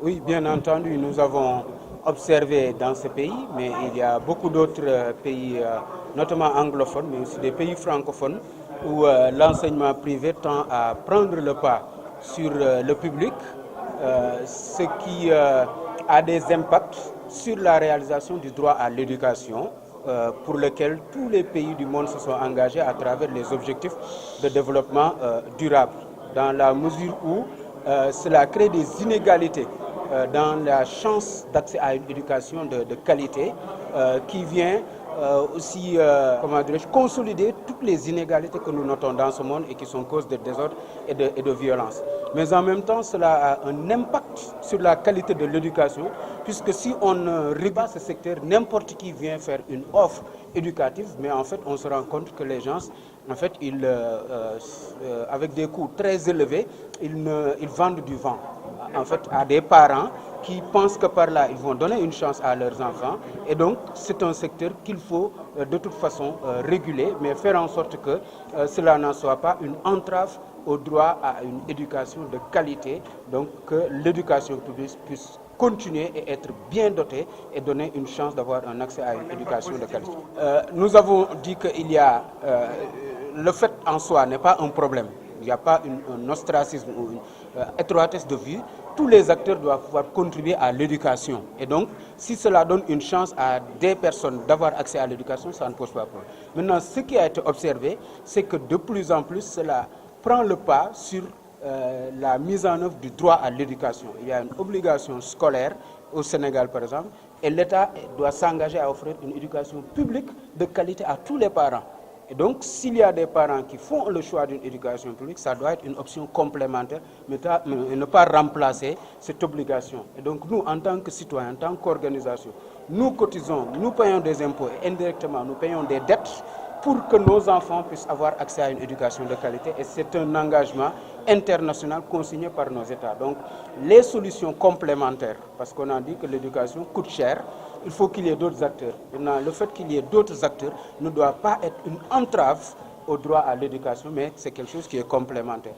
Oui, bien entendu, nous avons observé dans ce pays, mais il y a beaucoup d'autres pays, notamment anglophones, mais aussi des pays francophones, où l'enseignement privé tend à prendre le pas sur le public, ce qui a des impacts sur la réalisation du droit à l'éducation, pour lequel tous les pays du monde se sont engagés à travers les objectifs de développement durable, dans la mesure où cela crée des inégalités dans la chance d'accès à une éducation de qualité qui vient aussi consolider toutes les inégalités que nous notons dans ce monde et qui sont cause de désordre et de violence. Mais en même temps, cela a un impact sur la qualité de l'éducation, puisque si on ne régule pas ce secteur, n'importe qui vient faire une offre éducative, mais en fait, on se rend compte que les gens, en fait, avec des coûts très élevés, ils vendent du vent en fait, à des parents qui pensent que par là, ils vont donner une chance à leurs enfants. Et donc, c'est un secteur qu'il faut de toute façon réguler, mais faire en sorte que cela n'en soit pas une entrave au droit à une éducation de qualité, donc que l'éducation publique puisse continuer et être bien dotée et donner une chance d'avoir un accès à une éducation de qualité. Nous avons dit qu'il y a le fait en soi n'est pas un problème. Il n'y a pas un ostracisme ou une étroitesse de vue. Tous les acteurs doivent pouvoir contribuer à l'éducation. Et donc, si cela donne une chance à des personnes d'avoir accès à l'éducation, ça ne pose pas de problème. Maintenant, ce qui a été observé, c'est que de plus en plus, cela prend le pas sur la mise en œuvre du droit à l'éducation. Il y a une obligation scolaire au Sénégal, par exemple, et l'État doit s'engager à offrir une éducation publique de qualité à tous les parents. Et donc, s'il y a des parents qui font le choix d'une éducation publique, ça doit être une option complémentaire, mais ne pas remplacer cette obligation. Et donc, nous, en tant que citoyens, en tant qu'organisation, nous cotisons, nous payons des impôts et indirectement, nous payons des dettes pour que nos enfants puissent avoir accès à une éducation de qualité. Et c'est un engagement international consigné par nos États. Donc, les solutions complémentaires, parce qu'on a dit que l'éducation coûte cher, il faut qu'il y ait d'autres acteurs. Maintenant, le fait qu'il y ait d'autres acteurs ne doit pas être une entrave au droit à l'éducation, mais c'est quelque chose qui est complémentaire.